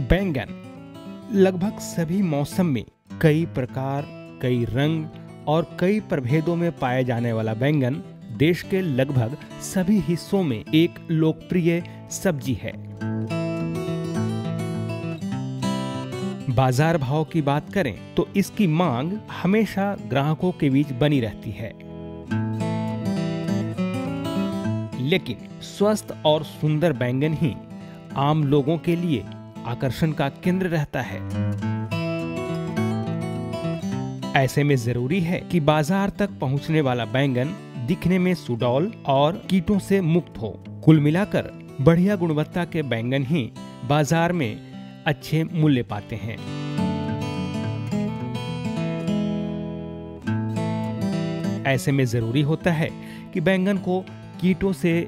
बैंगन लगभग सभी मौसम में कई प्रकार, कई रंग और कई प्रभेदों में पाए जाने वाला बैंगन देश के लगभग सभी हिस्सों में एक लोकप्रिय सब्जी है। बाजार भाव की बात करें तो इसकी मांग हमेशा ग्राहकों के बीच बनी रहती है, लेकिन स्वस्थ और सुंदर बैंगन ही आम लोगों के लिए आकर्षण का केंद्र रहता है। ऐसे में जरूरी है कि बाजार तक पहुंचने वाला बैंगन दिखने में सुडौल और कीटों से मुक्त हो। कुल मिलाकर बढ़िया गुणवत्ता के बैंगन ही बाजार में अच्छे मूल्य पाते हैं। ऐसे में जरूरी होता है कि बैंगन को कीटों से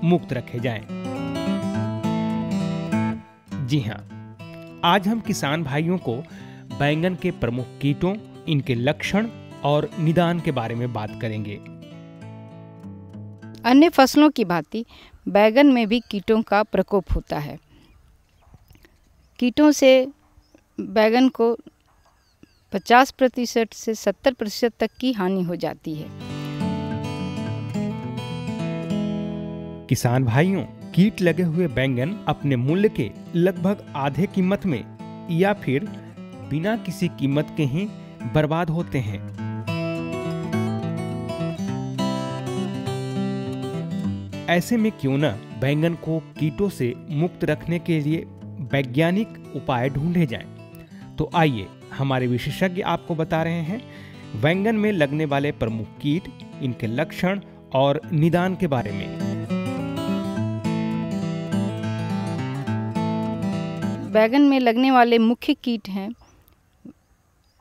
मुक्त रखे जाएं। जी हाँ, आज हम किसान भाइयों को बैंगन के प्रमुख कीटों, इनके लक्षण और निदान के बारे में बात करेंगे। अन्य फसलों की भांति बैंगन में भी कीटों का प्रकोप होता है। कीटों से बैंगन को 50% से 70% तक की हानि हो जाती है। किसान भाइयों, कीट लगे हुए बैंगन अपने मूल्य के लगभग आधे कीमत में या फिर बिना किसी कीमत के ही बर्बाद होते हैं। ऐसे में क्यों न बैंगन को कीटों से मुक्त रखने के लिए वैज्ञानिक उपाय ढूंढे जाएं। तो आइए हमारे विशेषज्ञ आपको बता रहे हैं बैंगन में लगने वाले प्रमुख कीट, इनके लक्षण और निदान के बारे में। बैंगन में लगने वाले मुख्य कीट हैं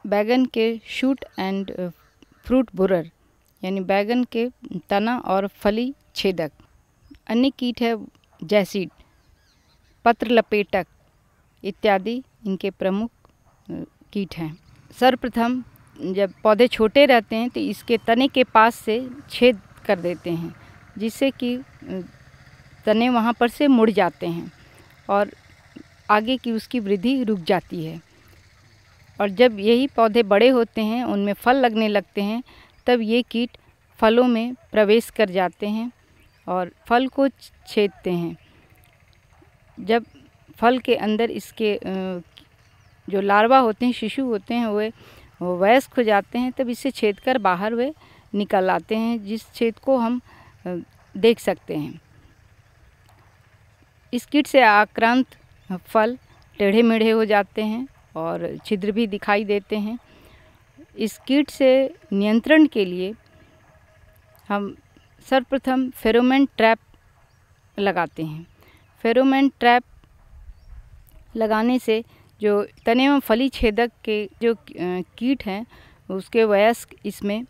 बैंगन के शूट एंड फ्रूट बोरर, यानी बैंगन के तना और फली छेदक। अन्य कीट है जैसिड, पत्र लपेटक इत्यादि इनके प्रमुख कीट हैं। सर्वप्रथम जब पौधे छोटे रहते हैं तो इसके तने के पास से छेद कर देते हैं, जिससे कि तने वहाँ पर से मुड़ जाते हैं और आगे की उसकी वृद्धि रुक जाती है। और जब यही पौधे बड़े होते हैं, उनमें फल लगने लगते हैं, तब ये कीट फलों में प्रवेश कर जाते हैं और फल को छेदते हैं। जब फल के अंदर इसके जो लार्वा होते हैं, शिशु होते हैं, वो वयस्क हो जाते हैं, तब इसे छेद कर बाहर वे निकल आते हैं, जिस छेद को हम देख सकते हैं। इस कीट से आक्रांत फल टेढ़े मेढ़े हो जाते हैं और छिद्र भी दिखाई देते हैं। इस कीट से नियंत्रण के लिए हम सर्वप्रथम फेरोमोन ट्रैप लगाते हैं। फेरोमोन ट्रैप लगाने से जो तने एवं फली छेदक के जो कीट हैं, उसके वयस्क इसमें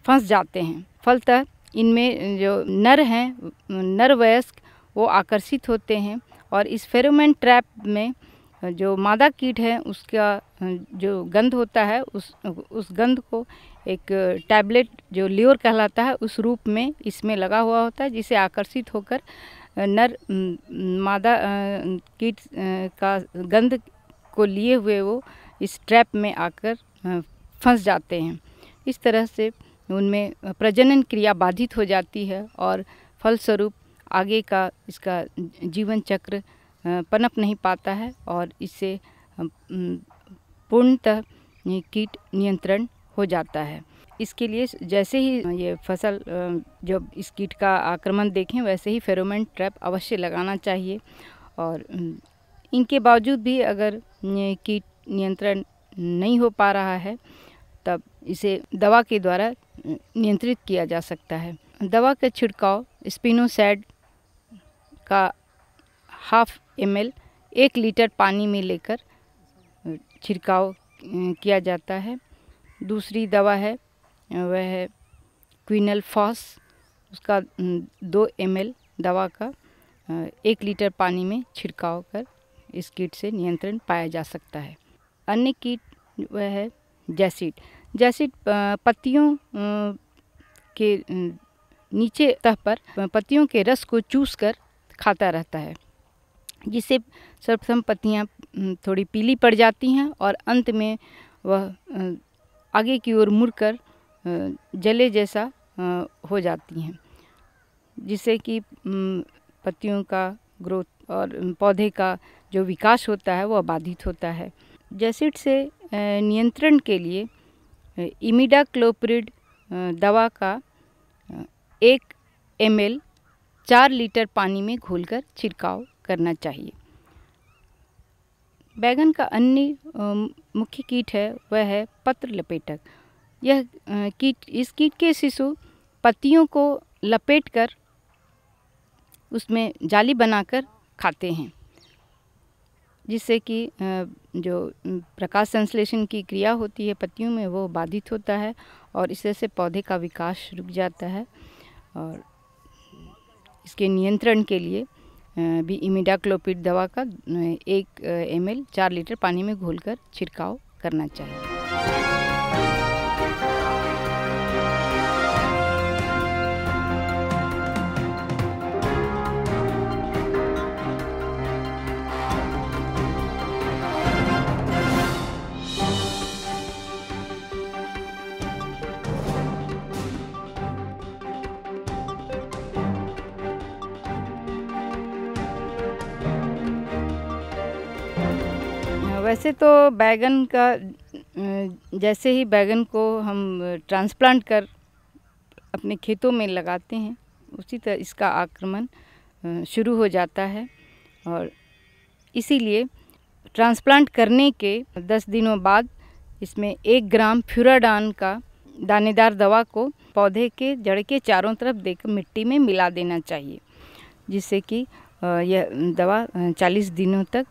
फंस जाते हैं। फलतः इनमें जो नर हैं, नर वयस्क, वो आकर्षित होते हैं और इस फेरोमोन ट्रैप में जो मादा कीट है, उसका जो गंध होता है, उस गंध को एक टैबलेट जो ल्योर कहलाता है, उस रूप में इसमें लगा हुआ होता है, जिसे आकर्षित होकर नर मादा कीट का गंध को लिए हुए वो इस ट्रैप में आकर फंस जाते हैं। इस तरह से उनमें प्रजनन क्रिया बाधित हो जाती है और फलस्वरूप आगे का इसका जीवन चक्र पनप नहीं पाता है और इससे पूर्णतः कीट नियंत्रण हो जाता है। इसके लिए जैसे ही ये फसल जब इस कीट का आक्रमण देखें, वैसे ही फेरोमोन ट्रैप अवश्य लगाना चाहिए। और इनके बावजूद भी अगर ये कीट नियंत्रण नहीं हो पा रहा है, तब इसे दवा के द्वारा नियंत्रित किया जा सकता है। दवा का छिड़काव स्पिनोसैड का 1/2 ml 1 लीटर पानी में लेकर छिड़काव किया जाता है। दूसरी दवा है वह है क्विनल फॉस, उसका 2 ml दवा का 1 लीटर पानी में छिड़काव कर इस कीट से नियंत्रण पाया जा सकता है। अन्य कीट वह है जैसिड। जैसिड पत्तियों के नीचे सतह पर पत्तियों के रस को चूसकर खाता रहता है। जिससे सर्वप्रथम पत्तियाँ थोड़ी पीली पड़ जाती हैं और अंत में वह आगे की ओर मुड़कर जले जैसा हो जाती हैं, जिससे कि पत्तियों का ग्रोथ और पौधे का जो विकास होता है वो बाधित होता है। जैसिड से नियंत्रण के लिए इमिडाक्लोप्रिड दवा का 1 ml 4 लीटर पानी में घोलकर छिड़काव करना चाहिए। बैंगन का अन्य मुख्य कीट है वह है पत्र लपेटक। यह कीट, इस कीट के शिशु पत्तियों को लपेटकर उसमें जाली बनाकर खाते हैं, जिससे कि जो प्रकाश संश्लेषण की क्रिया होती है पत्तियों में वो बाधित होता है और इससे से पौधे का विकास रुक जाता है। और इसके नियंत्रण के लिए भी इमिडाक्लोप्रिड दवा का 1 ml 4 लीटर पानी में घोलकर छिड़काव करना चाहिए। वैसे तो बैगन का जैसे ही बैगन को हम ट्रांसप्लांट कर अपने खेतों में लगाते हैं उसी तरह इसका आक्रमण शुरू हो जाता है और इसीलिए ट्रांसप्लांट करने के 10 दिनों बाद इसमें 1 ग्राम फ्यूराडान का दानेदार दवा को पौधे के जड़ के चारों तरफ देकर मिट्टी में मिला देना चाहिए, जिससे कि यह दवा 40 दिनों तक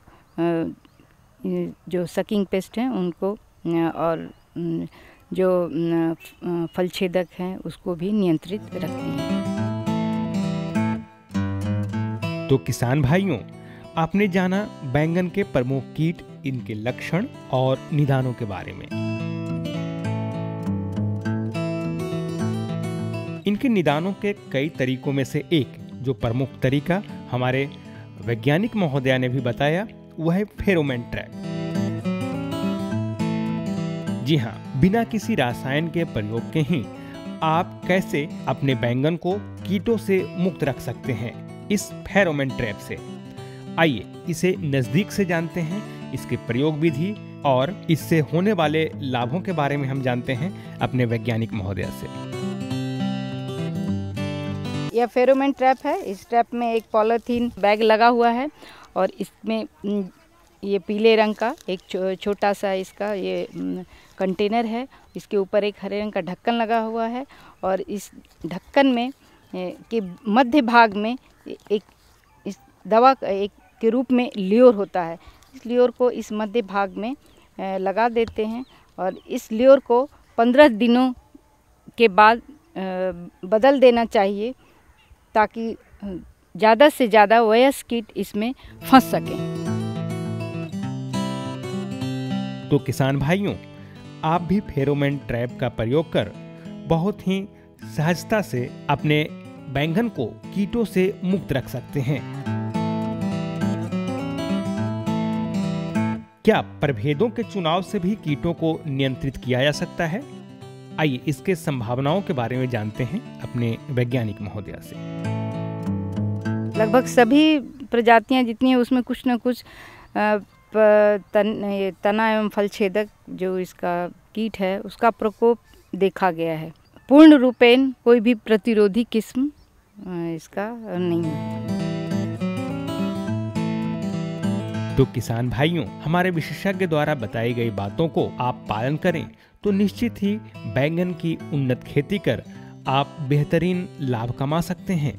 जो सकिंग पेस्ट हैं उनको और जो फल छेदक हैं उसको भी नियंत्रित रखती है। तो किसान भाइयों, आपने जाना बैंगन के प्रमुख कीट, इनके लक्षण और निदानों के बारे में। इनके निदानों के कई तरीकों में से एक जो प्रमुख तरीका हमारे वैज्ञानिक महोदया ने भी बताया वह है फेरोमोन ट्रैप। जी हाँ, बिना किसी रसायन के प्रयोग के ही आप कैसे अपने बैंगन को कीटों से मुक्त रख सकते हैं इस फेरोमोन ट्रैप से। आइए इसे नजदीक से जानते हैं, इसके प्रयोग विधि और इससे होने वाले लाभों के बारे में हम जानते हैं अपने वैज्ञानिक महोदया से। यह फेरोमोन ट्रैप है। इस ट्रैप में एक पॉलीथीन बैग लगा हुआ है और इसमें ये पीले रंग का एक छोटा सा इसका ये कंटेनर है। इसके ऊपर एक हरे रंग का ढक्कन लगा हुआ है और इस ढक्कन में के मध्य भाग में एक इस दवा एक के रूप में ल्योर होता है। इस ल्योर को इस मध्य भाग में लगा देते हैं और इस ल्योर को 15 दिनों के बाद बदल देना चाहिए ताकि ज़्यादा से ज़्यादा वयस्क कीट इसमें फंस सकें। तो किसान भाइयों, आप भी फेरोमोन ट्रैप का प्रयोग कर बहुत ही सहजता से अपने बैंगन को कीटों से मुक्त रख सकते हैं। क्या प्रभेदों के चुनाव से भी कीटों को नियंत्रित किया जा सकता है? आइए इसके संभावनाओं के बारे में जानते हैं अपने वैज्ञानिक महोदया से। लगभग सभी प्रजातियां जितनी है उसमें कुछ न कुछ तना एवं फल छेदक जो इसका कीट है उसका प्रकोप देखा गया है। पूर्ण रूपेण कोई भी प्रतिरोधी किस्म इसका नहीं है। तो किसान भाइयों, हमारे विशेषज्ञ द्वारा बताई गई बातों को आप पालन करें तो निश्चित ही बैंगन की उन्नत खेती कर आप बेहतरीन लाभ कमा सकते हैं।